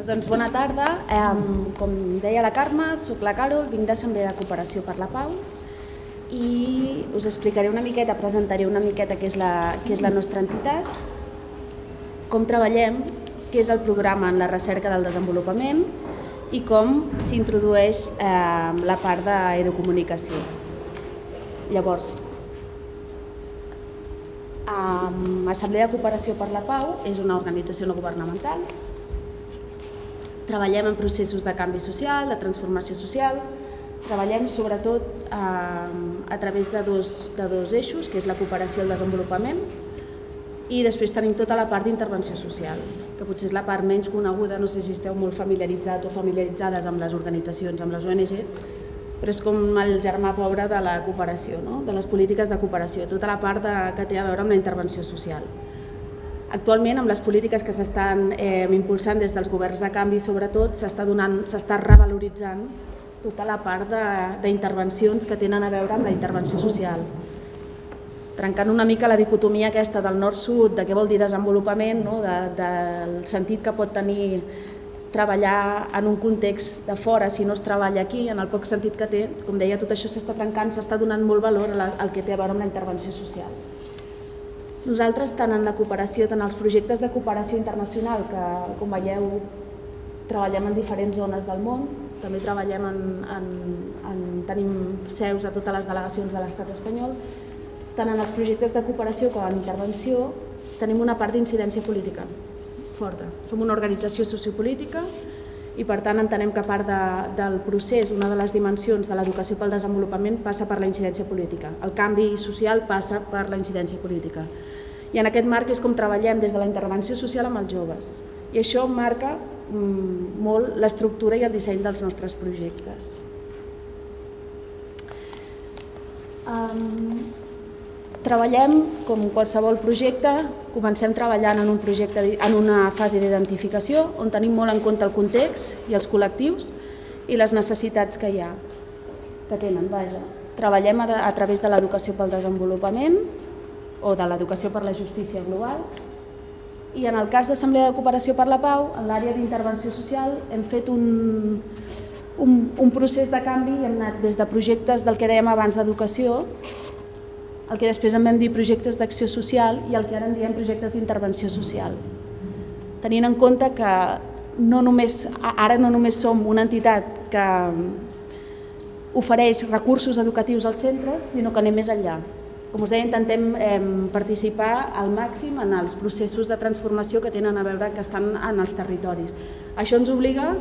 Doncs bona tarda. Com deia la Carme, soc la Carol, vinc d'Assemblea de Cooperació per la Pau i us explicaré una miqueta, presentaré una miqueta què és la nostra entitat, com treballem, què és el programa en la recerca del desenvolupament i com s'introdueix la part d'educomunicació. Llavors, Assemblea de Cooperació per la Pau és una organització no governamental. Treballem en processos de canvi social, de transformació social. Treballem sobretot a través de dos eixos, que és la cooperació i el desenvolupament, i després tenim tota la part d'intervenció social, que potser és la part menys coneguda, no sé si esteu molt familiaritzats o familiaritzades amb les organitzacions, amb les ONG, però és com el germà pobre de la cooperació, no? De les polítiques de cooperació, tota la part que té a veure amb la intervenció social. Actualment, amb les polítiques que s'estan impulsant des dels governs de canvi, sobretot, s'està revaloritzant tota la part d'intervencions que tenen a veure amb la intervenció social. Trencant una mica la dicotomia aquesta del nord-sud, de què vol dir desenvolupament, no? Del sentit que pot tenir treballar en un context de fora si no es treballa aquí, en el poc sentit que té. Com deia, tot això s'està trencant, s'està donant molt valor al que té a veure amb la intervenció social. Nosaltres, tant en la cooperació, tant els projectes de cooperació internacional, que, com veieu, treballem en diferents zones del món, també treballem tenim seus a totes les delegacions de l'estat espanyol, tant en els projectes de cooperació com en intervenció, tenim una part d'incidència política forta. Som una organització sociopolítica i, per tant, entenem que part del procés, una de les dimensions de l'educació pel desenvolupament passa per la incidència política. El canvi social passa per la incidència política. I en aquest marc és com treballem des de la intervenció social amb els joves. I això marca molt l'estructura i el disseny dels nostres projectes. Treballem, com qualsevol projecte, comencem treballant en un projecte, en una fase d'identificació, on tenim molt en compte el context i els col·lectius i les necessitats que hi ha, que tenen. Treballem a través de l'educació pel desenvolupament o de l'educació per la justícia global. I en el cas d'Assemblea de Cooperació per la Pau, en l'àrea d'intervenció social, hem fet un procés de canvi i hem anat des de projectes del que dèiem abans d'educació, el que després en vam dir projectes d'acció social i el que ara en diem projectes d'intervenció social. Tenint en compte que ara no només som una entitat que ofereix recursos educatius als centres, sinó que anem més enllà. Com us deia, intentem participar al màxim en els processos de transformació que tenen a veure que estan en els territoris. Això ens obliga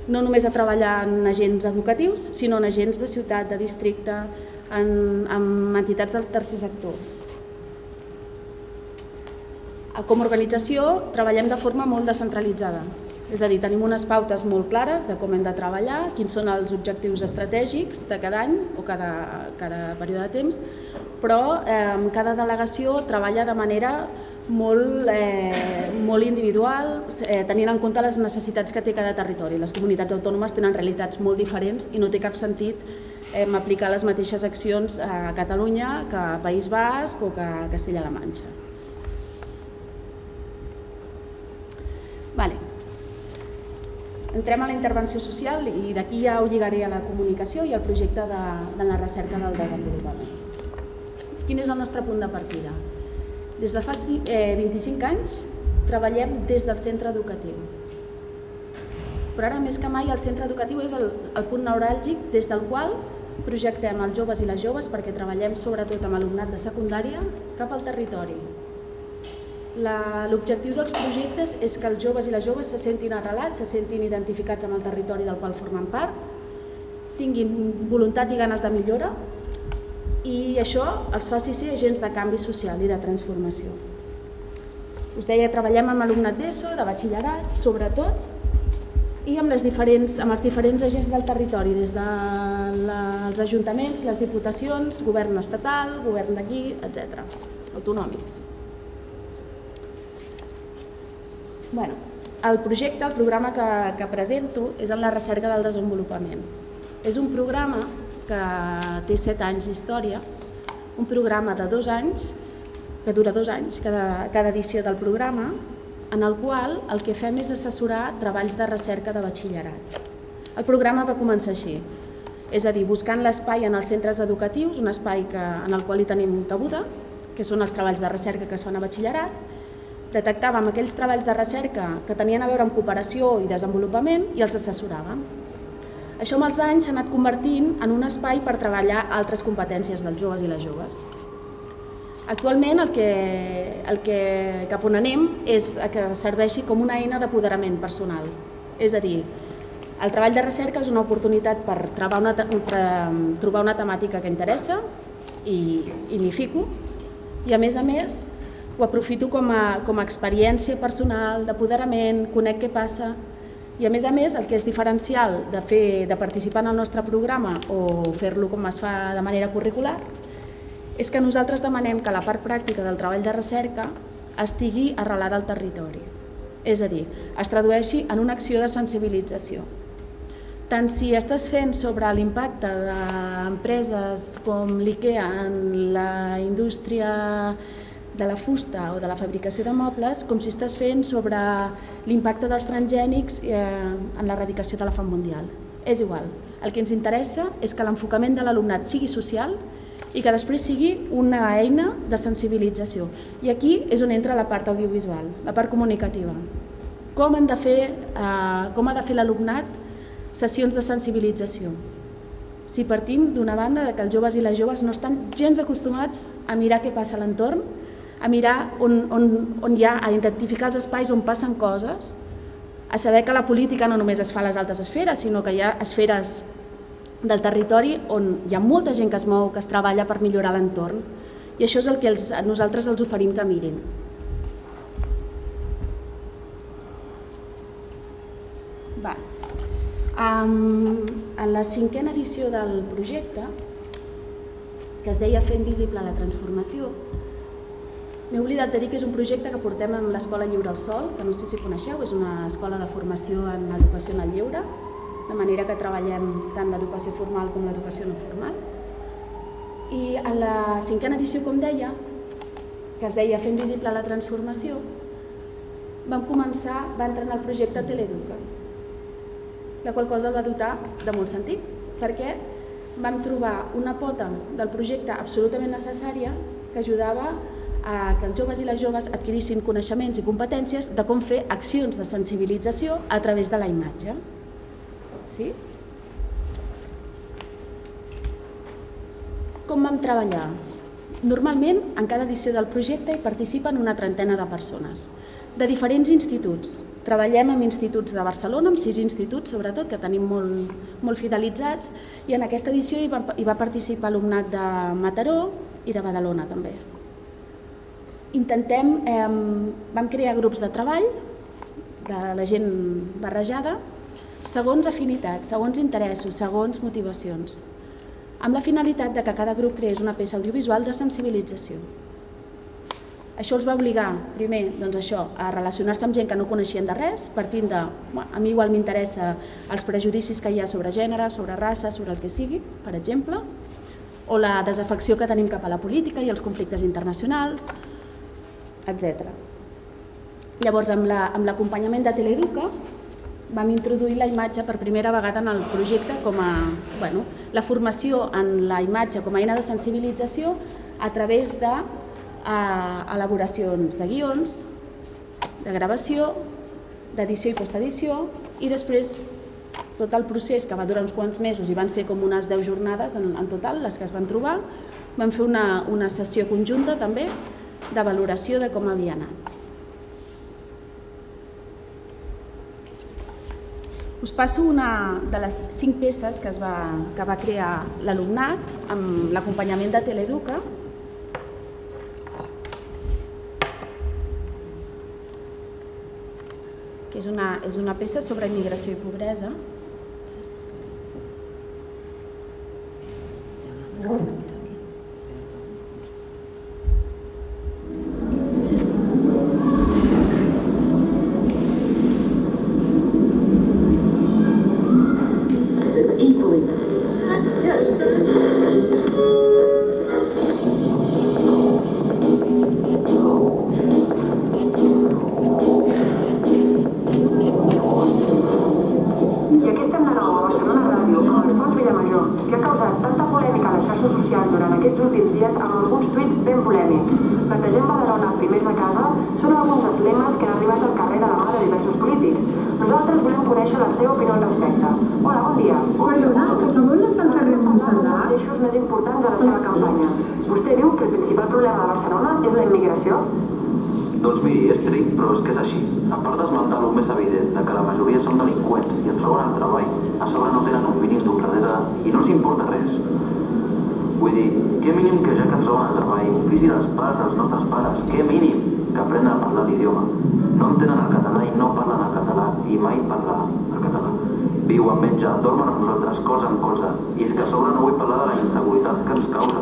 no només a treballar en agents educatius, sinó en agents de ciutat, de districte, en entitats del tercer sector. Com a organització treballem de forma molt descentralitzada, és a dir, tenim unes pautes molt clares de com hem de treballar, quins són els objectius estratègics de cada any o cada període de temps, però cada delegació treballa de manera molt individual, tenint en compte les necessitats que té cada territori. Les comunitats autònomes tenen realitats molt diferents i no té cap sentit aplicar les mateixes accions a Catalunya que a País Basc o que a Castella-La Manxa. Entrem a la intervenció social i d'aquí ja ho lligaré a la comunicació i al projecte de la recerca del desenvolupament. Quin és el nostre punt de partida? Des de fa 25 anys treballem des del centre educatiu. Però ara més que mai el centre educatiu és el punt neuràlgic des del qual projectem els joves i les joves, perquè treballem sobretot amb alumnat de secundària, cap al territori. L'objectiu dels projectes és que els joves i les joves se sentin arrelats, se sentin identificats amb el territori del qual formen part, tinguin voluntat i ganes de millora i això els faci ser agents de canvi social i de transformació. Us deia, treballem amb alumnat d'ESO, de batxillerat, sobretot, i amb els diferents agents del territori, des dels ajuntaments, les diputacions, govern estatal, govern d'aquí, etc., autonòmics. El projecte, el programa que presento és en la recerca del desenvolupament. És un programa que té 7 anys d'història, un programa de 2 anys, que dura 2 anys cada edició del programa, en el qual el que fem és assessorar treballs de recerca de batxillerat. El programa va començar així, és a dir, buscant l'espai en els centres educatius, un espai en el qual hi tenim cabuda, que són els treballs de recerca que es fan a batxillerat, detectàvem aquells treballs de recerca que tenien a veure amb cooperació i desenvolupament i els assessoràvem. Això amb els anys s'ha anat convertint en un espai per treballar altres competències dels joves i les joves. Actualment el que cap on anem és que serveixi com una eina d'apoderament personal. És a dir, el treball de recerca és una oportunitat per trobar una temàtica que interessa i m'hi fico, i a més ho aprofito com a experiència personal, d'apoderament, conec què passa, i a més el que és diferencial de participar en el nostre programa o fer-lo com es fa de manera curricular és que nosaltres demanem que la part pràctica del treball de recerca estigui arrelada al territori, és a dir, es tradueixi en una acció de sensibilització. Tant si estàs fent sobre l'impacte d'empreses com l'IKEA en la indústria de la fusta o de la fabricació de mobles, com si estàs fent sobre l'impacte dels transgènics en l'erradicació de la fam mundial. És igual, el que ens interessa és que l'enfocament de l'alumnat sigui social i que després sigui una eina de sensibilització. I aquí és on entra la part audiovisual, la part comunicativa. Com ha de fer l'alumnat sessions de sensibilització? Si partim d'una banda que els joves i les joves no estan gens acostumats a mirar què passa a l'entorn, a mirar on hi ha, a identificar els espais on passen coses, a saber que la política no només es fa a les altes esferes, sinó que hi ha esferes del territori on hi ha molta gent que es mou, que es treballa per millorar l'entorn. I això és el que nosaltres els oferim que mirin. En la 5a edició del projecte, que es deia Fent visible la transformació, m'he oblidat de dir que és un projecte que portem amb l'Escola Lliure al Sol, que no sé si coneixeu, és una escola de formació en educació en el lleure, de manera que treballem tant l'educació formal com l'educació no formal. I en la 5a edició, com deia, que es deia Fent visible la transformació, va entrar en el projecte Teleeduca, la qual cosa el va dotar de molt sentit, perquè vam trobar una pota del projecte absolutament necessària que ajudava a que els joves i les joves adquirissin coneixements i competències de com fer accions de sensibilització a través de la imatge. Sí? Com vam treballar? Normalment, en cada edició del projecte hi participen una trentena de persones, de diferents instituts. Treballem amb instituts de Barcelona, amb 6 instituts, sobretot, que tenim molt fidelitzats, i en aquesta edició hi va participar alumnat de Mataró i de Badalona, també. Vam crear grups de treball de la gent barrejada, segons afinitats, segons interessos, segons motivacions, amb la finalitat de que cada grup creés una peça audiovisual de sensibilització. Això els va obligar, primer, a relacionar-se amb gent que no coneixien de res, partint de, a mi igual m'interessa els prejudicis que hi ha sobre gènere, sobre raça, sobre el que sigui, per exemple, o la desafecció que tenim cap a la política i els conflictes internacionals, etc. Llavors, amb l'acompanyament de Teleeduca, vam introduir la imatge per primera vegada en el projecte com a la formació en la imatge com a eina de sensibilització a través de elaboracions de guions, de gravació, d'edició i postedició, i després tot el procés que va durar uns quants mesos i van ser com unes 10 jornades en total les que es van trobar. Vam fer una sessió conjunta també de valoració de com havia anat. Us passo una de les 5 peces que va crear l'alumnat amb l'acompanyament de Teleeduca. Que és una peça sobre immigració i pobresa. Barcelona, primers de casa, són alguns dels lemes que han arribat al carrer de la mà de diversos polítics. Nosaltres volem conèixer la seva opinió al respecte. Hola, bon dia. Perdona, que favor no està al carrer Montserrat? Els eixos més importants de la seva campanya. Vostè diu que el principal problema de Barcelona és la immigració? Doncs miri, és trist, però és que és així. A part d'esmentar el més evident de que la majoria són delinqüents i ens roben el treball, a sobre no tenen un mínim d'honradesa i no els importa res. Vull dir, què mínim que ja que ens roben el treball, ofici dels pares dels nostres pares, què mínim que aprenen a parlar l'idioma. No entenen el català i no parlen el català i mai parlen el català. Viuen, mengen, dormen amb nosaltres, cosa en cosa. I és que a sobre no vull parlar de la inseguretat que ens causa.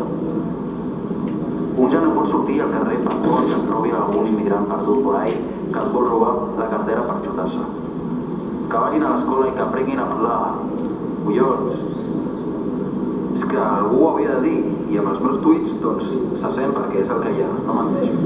Un ja no pot sortir al carrer per por que es trobi algun immigrant perdut por ahí que et vol robar la cartera per xutar-se. Que vagin a l'escola i que aprenguin a parlar. Collons. És que algú ho havia de dir i amb els meus tuits, doncs, se sent perquè és el que hi ha, no m'entens.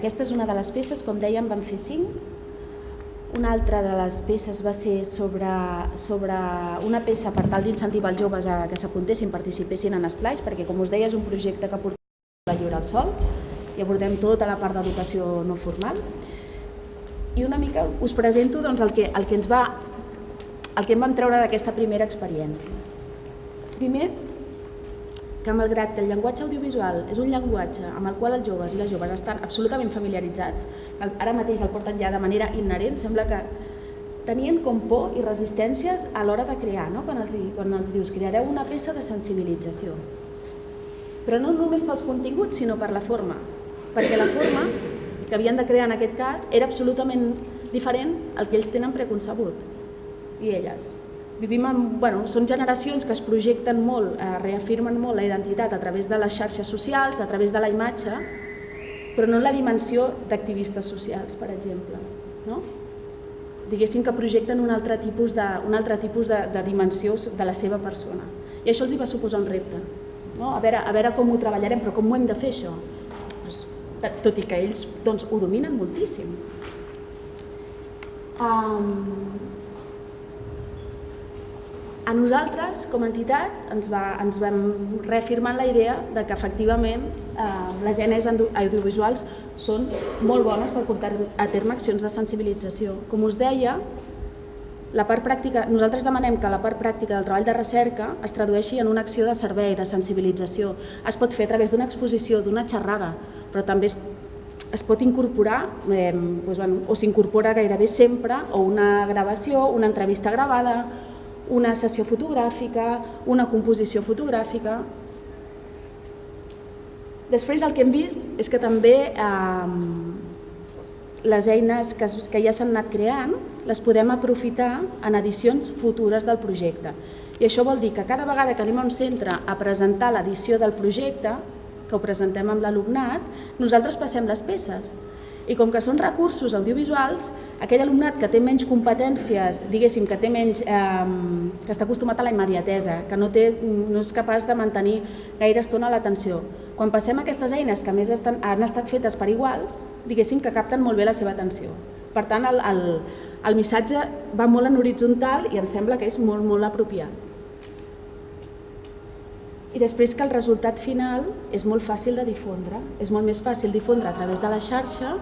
Aquesta és una de les peces, com dèiem, vam fer 5. Una altra de les peces va ser sobre una peça per tal d'incentivar els joves a que s'apuntessin, participessin en esplais, perquè, com us deia, és un projecte que portem a Lliure al Sol i abordem tota la part d'educació no formal. I una mica us presento doncs, el que en vam treure d'aquesta primera experiència. Primer, que malgrat que el llenguatge audiovisual és un llenguatge amb el qual els joves i les joves estan absolutament familiaritzats, ara mateix el porten ja de manera inherent, sembla que tenien com por i resistències a l'hora de crear, no? Quan els dius creareu una peça de sensibilització. Però no només pels continguts, sinó per la forma, perquè la forma que havien de crear en aquest cas era absolutament diferent al que ells tenen preconcebut, i elles. Són generacions que es projecten molt, reafirmen molt la identitat a través de les xarxes socials, a través de la imatge, però no en la dimensió d'activistes socials, per exemple. No? Diguéssim que projecten un altre tipus de dimensió de la seva persona. I això els hi va suposar un repte. No? A veure com ho treballarem, però com ho hem de fer, això? Tot i que ells ho dominen moltíssim. A nosaltres, com a entitat, ens vam reafirmar la idea de que efectivament les eines audiovisuals són molt bones per portar a terme accions de sensibilització. Com us deia, la part pràctica, nosaltres demanem que la part pràctica del treball de recerca es tradueixi en una acció de servei, de sensibilització. Es pot fer a través d'una exposició, d'una xerrada, però també es pot incorporar, o s'incorpora gairebé sempre, o una gravació, una entrevista gravada, una sessió fotogràfica, una composició fotogràfica. Després el que hem vist és que també les eines que ja s'han anat creant les podem aprofitar en edicions futures del projecte. I això vol dir que cada vegada que anem a un centre a presentar l'edició del projecte, que ho presentem amb l'alumnat, nosaltres passem les peces. I com que són recursos audiovisuals, aquell alumnat que té menys competències, diguéssim, que està acostumat a la immediatesa, que no és capaç de mantenir gaire estona l'atenció, quan passem aquestes eines que a més han estat fetes per iguals, diguéssim que capten molt bé la seva atenció. Per tant, el missatge va molt en horitzontal i ens sembla que és molt, molt apropiat. I després que el resultat final és molt fàcil de difondre. És molt més fàcil difondre a través de la xarxa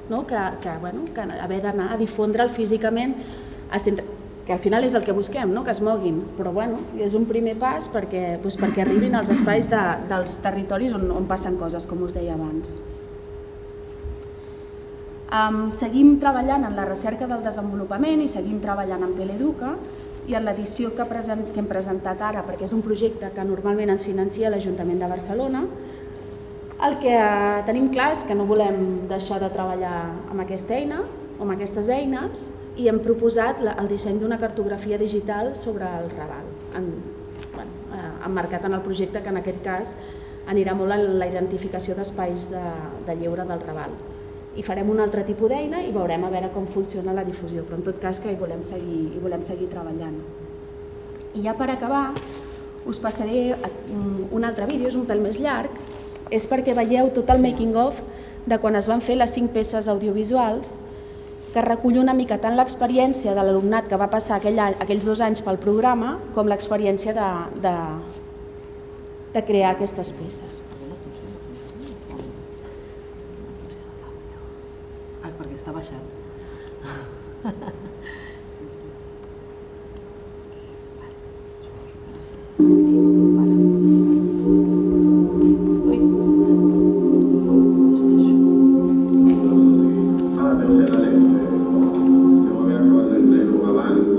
que haver d'anar a difondre'l físicament, que al final és el que busquem, que es moguin. Però és un primer pas perquè arribin als espais dels territoris on passen coses, com us deia abans. Seguim treballant en la recerca del desenvolupament i seguim treballant amb Teleeduca, i en l'edició que hem presentat ara, perquè és un projecte que normalment ens financia l'Ajuntament de Barcelona, el que tenim clar és que no volem deixar de treballar amb aquesta eina o amb aquestes eines i hem proposat el disseny d'una cartografia digital sobre el Raval, emmarcat en el projecte que en aquest cas anirà molt en la identificació d'espais de lleure del Raval. I farem un altre tipus d'eina i veurem a veure com funciona la difusió, però en tot cas que hi volem seguir treballant. I ja per acabar, us passaré un altre vídeo, és un pèl més llarg, és perquè veieu tot el making of de quan es van fer les 5 peces audiovisuals, que recull una mica tant l'experiència de l'alumnat que va passar aquells 2 anys pel programa, com l'experiència de crear aquestes peces. Perquè està baixat. Sí, vale. Deu ser l'Àlex, que deu haver acabat d'entrenar abans.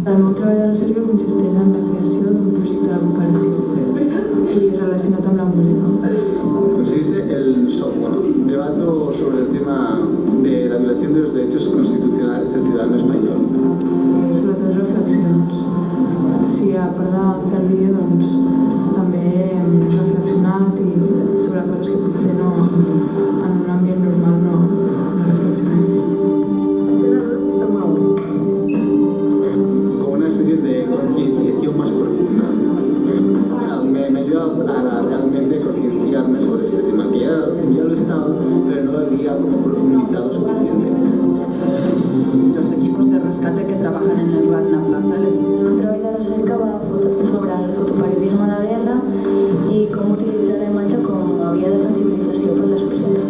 El meu treball de recerca consisteix en la creació d'un projecte de cooperació i relacionat amb la música. Existe el violación de los derechos constitucionales del ciudadano español. Sobretot reflexions. Sí, a part de fer el vídeo, doncs, també hem reflexionat i sobre coses que potser no, en un ambient normal no reflexionem. Como una especie de concienciación más profunda. O sea, me ayuda a realmente concienciarme sobre este tema, que ya lo estaba, pero no lo había como profundizado suficiente. Los equipos de rescate que trabajan en el Rana Plaza. El treball de recerca va sobre el fotoperiodisme de guerra i com utilitzar la imatge com a via de sensibilització per la societat.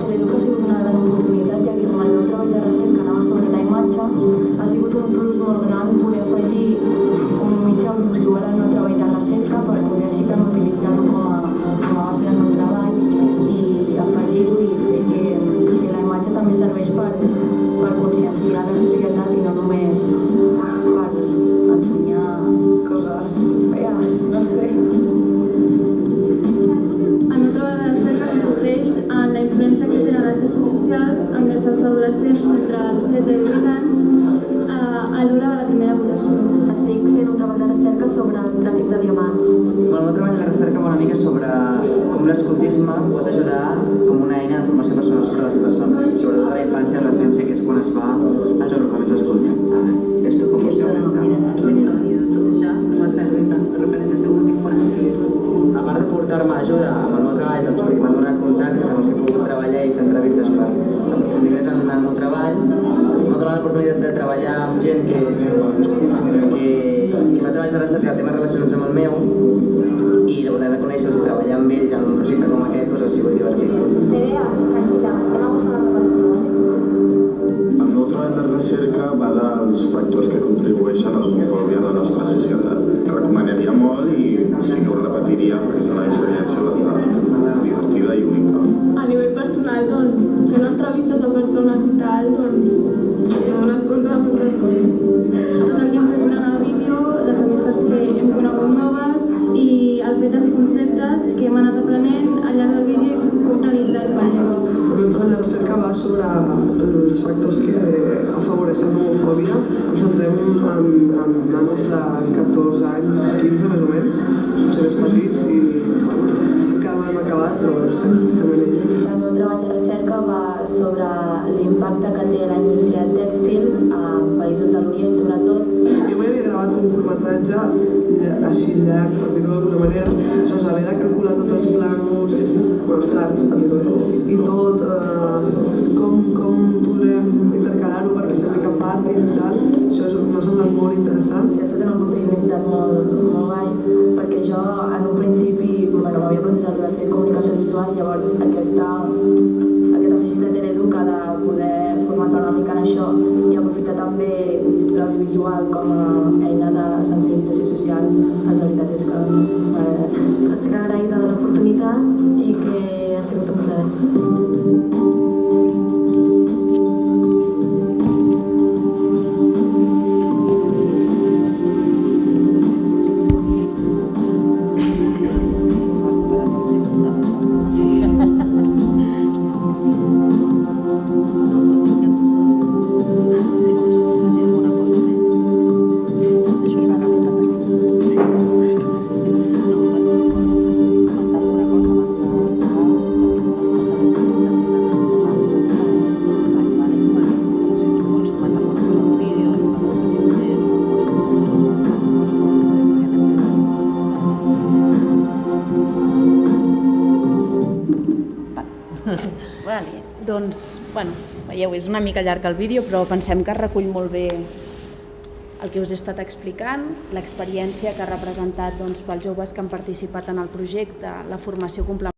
L'educació ha sigut una gran oportunitat, ja que com el meu treball de recerca anava sobre la imatge, ha sigut un plus molt gran poder afegir un mitjà audiovisual al meu treball de recerca per poder així també utilitzar-lo com a base del meu treball i afegir-ho i fer que la imatge també serveix per conscienciar la societat i no només per ensenyar coses fees, no sé. El meu treball de recerca consisteix en la influència que tenen les xarxes socials envers els adolescents entre els 16 i 18 anys a l'hora de la primera votació. Estic fent un treball de recerca sobre el tràfic de diamants. El meu treball de recerca va una mica sobre com l'escoltisme pot ajudar com una eina de formació personal sobre les persones, sobretot a la infància i l'adolescència, que és quan es fa els agrupaments d'escolta. Esto como se entonces ya va a ser de referencia seguro que es por aquí. A part de portar-me ajuda amb el meu treball, doncs perquè m'han donat contactes amb els que he pogut treballar i fer entrevistes per aprofundir més en el meu treball. M'ha donat l'oportunitat de treballar amb gent que fa treballs de recerca de temes relacionats amb el meu i l'oportunitat de conèixer-los i treballar amb ells en un projecte com aquest doncs, ha sigut divertit. El meu treball de recerca va dels factors que contribueixen a l'homofòbia en la nostra societat. Recomanaria molt i sí que ho repetiria perquè és una experiència bastant divertida i única. A nivell personal, doncs, fent entrevistes a persones i tal, doncs, m'he donat compte de moltes coses. Tot el que hem fet durant el vídeo, les amistats que hem conegut noves i el fet dels conceptes que hem anat aprenent al llarg del vídeo i com realitzar-ho també. El meu treball de recerca va sobre els factors que afavoreixen l'homofòbia. Ens centrem en nanos de 14 anys, 15 més o menys, potser més petits i encara no hem acabat, però estem en ell. El meu treball de recerca va sobre l'impacte que té la indústria tèxtil a països de l'Orient, sobretot. Jo mai havia gravat un curtmetratge així llarg, per dir-ho d'alguna manera, sense haver de calcular tots els plans, per dir-ho, i tot, com podrem intercalar-ho perquè sembli que parlin i tal. Això m'ha semblat molt interessant. Sí, ha estat una oportunitat molt guai, perquè jo en un principi m'havia plantejat de fer comunicació visual, llavors aquest afegit de Teleeduca de poder formar-te una mica en això i aprofitar també l'audiovisual com a eina de sensibilització social, la veritat és que estic agraïda de l'oportunitat i que ha sigut un plaer. Doncs, veieu, és una mica llarg el vídeo, però pensem que recull molt bé el que us he estat explicant, l'experiència que ha representat pels joves que han participat en el projecte, la formació complementària